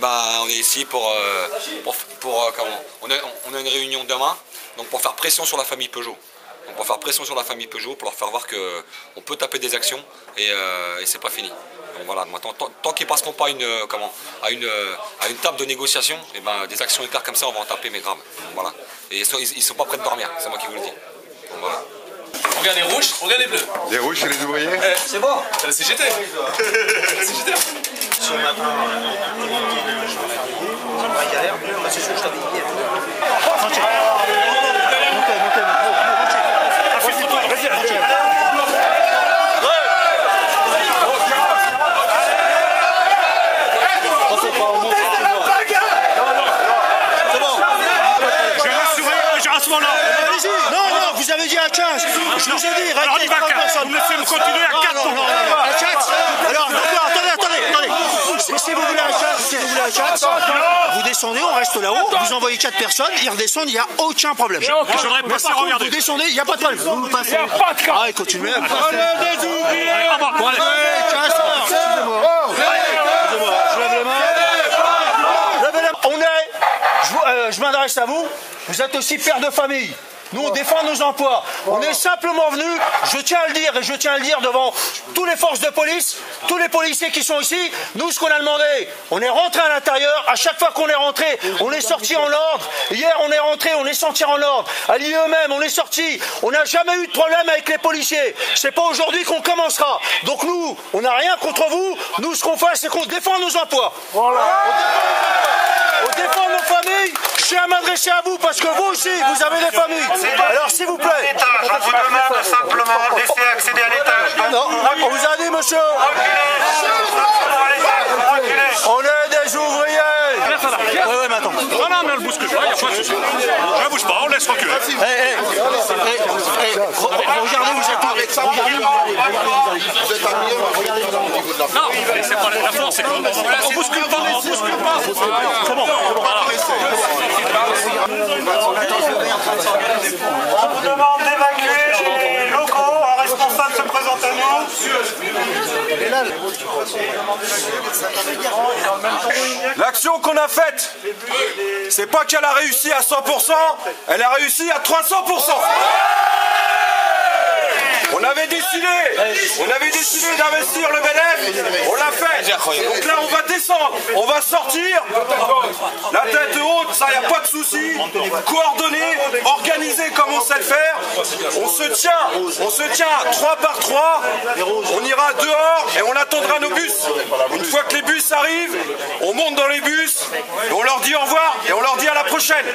ben, on est ici comment, on a une réunion demain, donc pour faire pression sur la famille Peugeot. Donc pour faire pression sur la famille Peugeot, pour leur faire voir qu'on peut taper des actions et c'est pas fini. Donc voilà, maintenant, tant qu'ils passeront pas à une table de négociation, et ben, des actions éclairs comme ça, on va en taper, mais grave. Donc voilà. Et ils sont pas prêts de dormir, c'est moi qui vous le dis. Donc voilà. Regarde les rouges, regarde les bleus. Les rouges, c'est les ouvriers. C'est bon. C'est la CGT. La CGT. Ce matin, j'ai pas galère, c'est ce que je t'avais dit hier. Non, vous avez dit à 15. Je vous ai dit, arrêtez 30 personnes. Vous laissez me continuer à 4. À 4. Alors, attendez. Si vous voulez à 4, vous descendez, on reste là-haut, vous envoyez 4 personnes, ils redescendent, il n'y a aucun problème. J'aurais Mais par contre, vous descendez, il n'y a pas de problème. Vous passez. Ah, et continuez. Je m'adresse à vous, vous êtes aussi père de famille. Nous, on défend nos emplois. On est simplement venus, je tiens à le dire, et je tiens à le dire devant toutes les forces de police, tous les policiers qui sont ici. Nous, ce qu'on a demandé, on est rentré à l'intérieur. À chaque fois qu'on est rentré, on est sorti en ordre. Hier, on est rentré, on est sorti en ordre. À l'IE même, on est sorti. On n'a jamais eu de problème avec les policiers. C'est pas aujourd'hui qu'on commencera. Donc nous, on n'a rien contre vous. Nous, ce qu'on fait, c'est qu'on défend nos emplois. On défend nos familles. Je tiens à m'adresser à vous parce que vous aussi, vous avez des familles. Alors, s'il vous plaît. On vous demande simplement de laisser accéder à l'étage. Non, on vous a dit, monsieur. On est des ouvriers. Ouais, mais attends. Non, mais on ne bouge pas, il n'y a pas de souci. Je ne bouge pas, on laisse reculer. Regardez, vous êtes. Non, mais c'est pas la force, c'est qu'on ne bouscule pas, C'est bon. On vous demande d'évacuer les locaux. Un responsable se présente à nous. L'action qu'on a faite, c'est pas qu'elle a réussi à 100%, elle a réussi à 300%. On avait décidé d'investir le BLF, on l'a fait. Donc là, on va descendre, on va sortir, la tête haute, ça, y a pas de souci. Coordonné, organisé comme on sait le faire. On se tient 3 par 3. On ira dehors et on attendra nos bus. Une fois que les bus arrivent, on monte dans les bus, et on leur dit au revoir et on leur dit à la prochaine.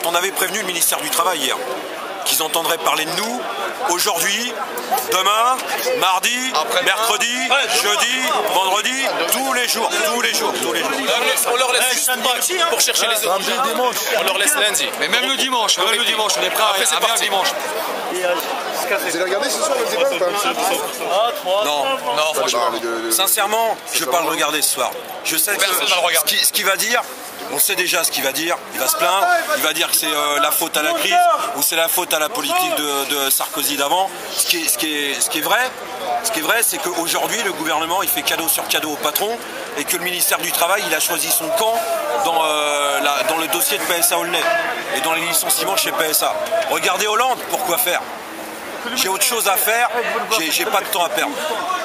On avait prévenu le ministère du Travail hier qu'ils entendraient parler de nous aujourd'hui, demain, mardi, mercredi, jeudi, vendredi, tous les jours. On leur laisse juste pour chercher les autres. On leur laisse lundi. Mais même le dimanche, on est prêt à venir le dimanche. Vous allez regarder ce soir le débat ou pas? Non, franchement. Sincèrement, je ne vais pas le regarder ce soir. Je sais que ce qu'il va dire, On sait déjà ce qu'il va dire. Il va se plaindre. Il va dire que c'est la faute à la crise ou c'est la faute à la politique de Sarkozy d'avant. Ce qui est vrai, c'est qu'aujourd'hui, le gouvernement, il fait cadeau sur cadeau au patron et que le ministère du Travail, il a choisi son camp dans le dossier de PSA Aulnay et dans les licenciements chez PSA. Regardez Hollande, pourquoi faire? J'ai autre chose à faire, j'ai pas de temps à perdre.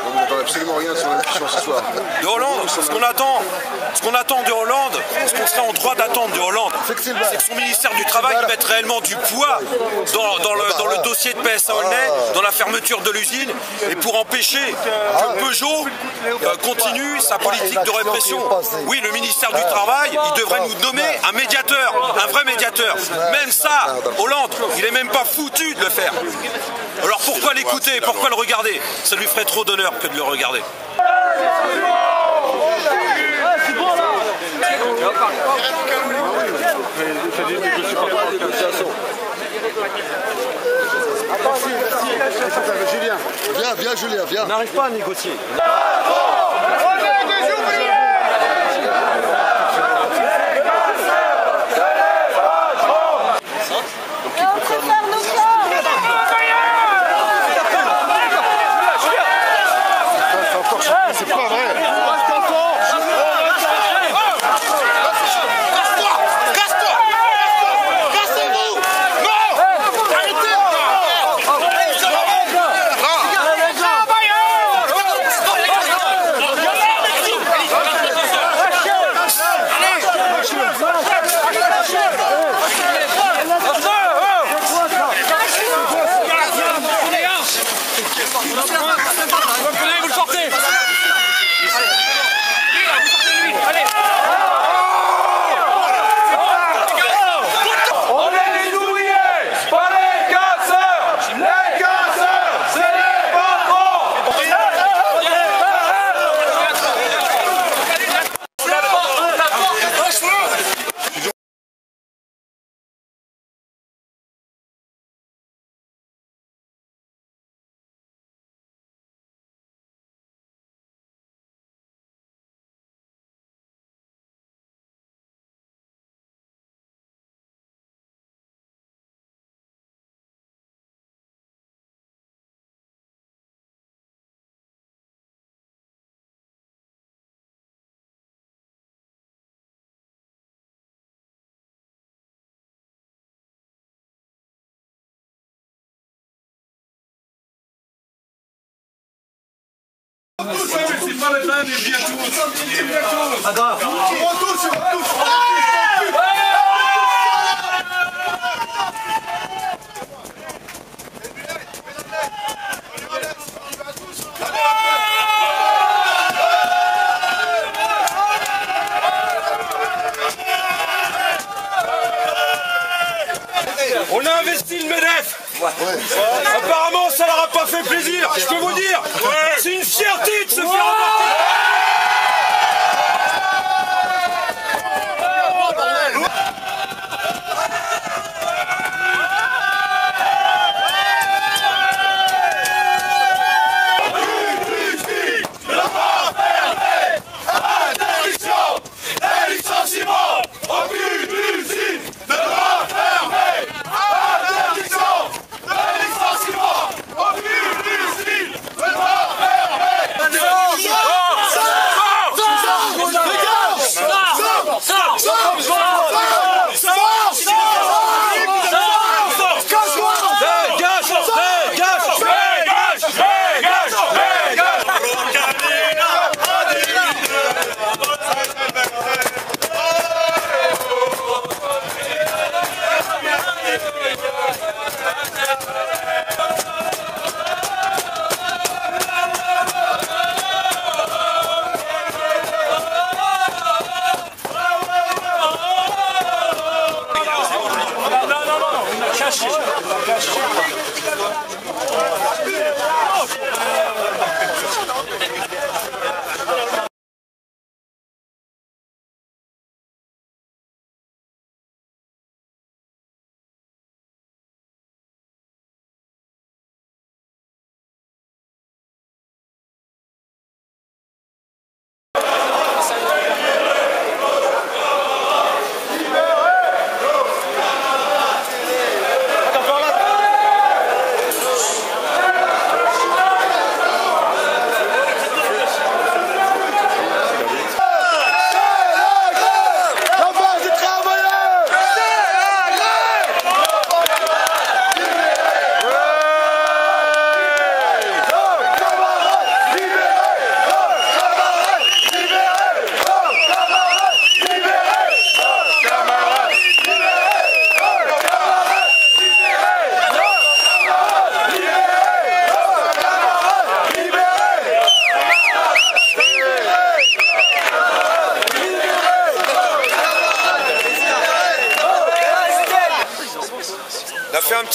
On n'entend absolument rien sur la discussion ce soir. De Hollande, ce qu'on attend de Hollande, ce qu'on serait en droit d'attendre de Hollande, c'est que son ministère du Travail mette réellement du poids dans le dossier de PSA Aulnay, dans la fermeture de l'usine, et pour empêcher que Peugeot continue sa politique de répression. Oui, le ministère du Travail, il devrait nous nommer un médiateur, un vrai médiateur. Même ça, Hollande, il est même pas foutu de le faire. Alors pourquoi l'écouter, pourquoi le regarder? Ça lui ferait trop d'honneur que de le regarder. Julien, viens Julien, viens. On n'arrive pas à négocier. C'est pas vrai. C'est pas le même et bientôt. Pas grave. On a investi le MEDEF. Apparemment, ça leur a pas fait plaisir. Je peux vous dire, c'est une fierté de se faire emporter.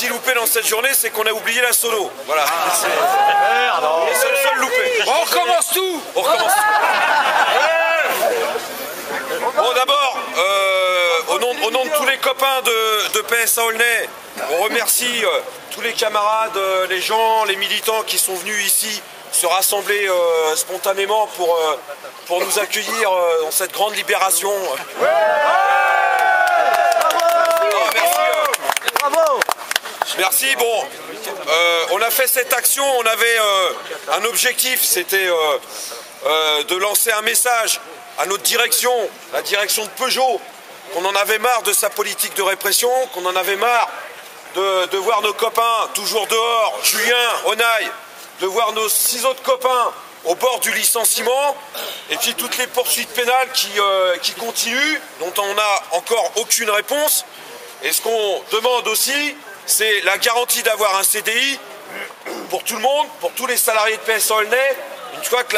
petit loupé dans cette journée, c'est qu'on a oublié la sono. Voilà. C'est le seul loupé. On recommence tout. On recommence tout. Bon, d'abord, au nom de tous les copains de PSA Aulnay, on remercie tous les camarades, les gens, les militants qui sont venus ici se rassembler spontanément pour nous accueillir dans cette grande libération. Merci. Bon, on a fait cette action, on avait un objectif, c'était de lancer un message à notre direction, la direction de Peugeot, qu'on en avait marre de sa politique de répression, qu'on en avait marre de voir nos copains toujours dehors, Julien, Onaï, de voir nos 6 autres copains au bord du licenciement, et puis toutes les poursuites pénales qui continuent, dont on n'a encore aucune réponse. Et ce qu'on demande aussi, c'est la garantie d'avoir un CDI pour tout le monde, pour tous les salariés de PSA Aulnay, une fois que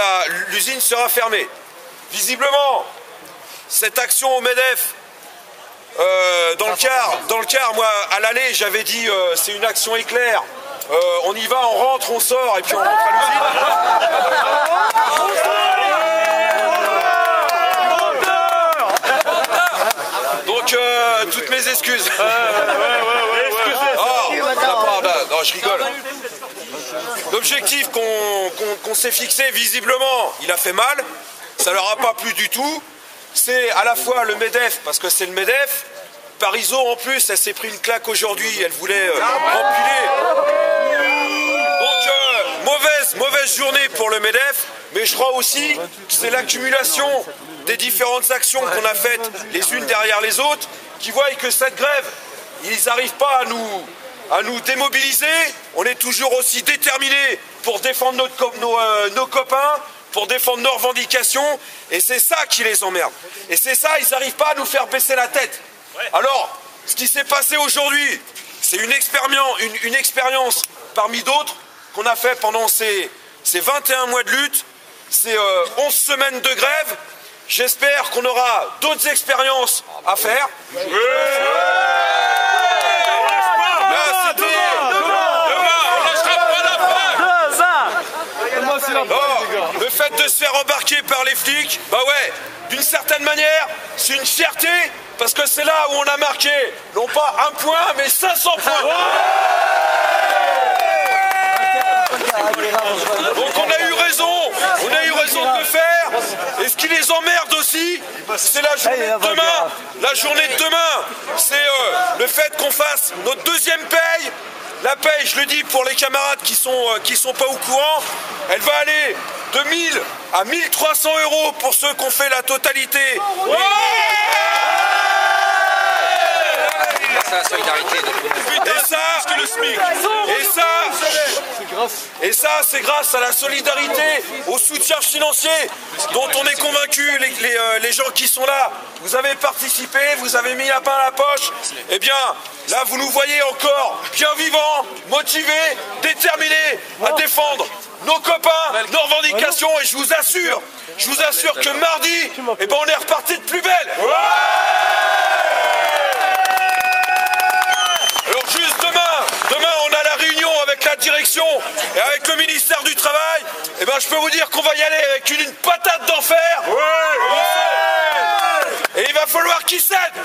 l'usine sera fermée. Visiblement, cette action au MEDEF, dans le car, moi, à l'aller, j'avais dit c'est une action éclair. On y va, on rentre, on sort, et puis on rentre à l'usine. Donc, toutes mes excuses. Non, je rigole. L'objectif qu'on s'est fixé, visiblement, il a fait mal. Ça leur a pas plu du tout. C'est à la fois le MEDEF, parce que c'est le MEDEF. Parizeau, en plus, elle s'est pris une claque aujourd'hui. Elle voulait empiler. Donc, mauvaise journée pour le MEDEF. Mais je crois aussi que c'est l'accumulation des différentes actions qu'on a faites les unes derrière les autres qui voient que cette grève, ils n'arrivent pas à nous démobiliser. On est toujours aussi déterminés pour défendre nos copains, pour défendre nos revendications, et c'est ça qui les emmerde. Et c'est ça, ils n'arrivent pas à nous faire baisser la tête. Alors, ce qui s'est passé aujourd'hui, c'est une expérience parmi d'autres qu'on a fait pendant ces 21 mois de lutte, ces 11 semaines de grève. J'espère qu'on aura d'autres expériences à faire. Le fait de se faire embarquer par les flics, bah ouais, d'une certaine manière, c'est une fierté, parce que c'est là où on a marqué, non pas 1 point, mais 500 points. Donc on a eu raison de le faire, et ce qui les emmerde aussi, c'est la journée de demain. La journée de demain, c'est le fait qu'on fasse notre deuxième paye. La paye, je le dis pour les camarades qui sont pas au courant, elle va aller de 1000 à 1300 € pour ceux qui ont fait la totalité. Et ça, c'est grâce à la solidarité, au soutien financier dont on est convaincu, les gens qui sont là. Vous avez participé, vous avez mis la main à la poche. Eh bien, là, vous nous voyez encore bien vivants, motivés, déterminés à défendre nos copains, nos revendications. Et je vous assure que mardi, eh ben, on est reparti de plus belle. Alors juste demain on a la réunion avec la direction et avec le ministère du Travail. Et ben je peux vous dire qu'on va y aller avec une patate d'enfer. Et il va falloir qu'ils cèdent.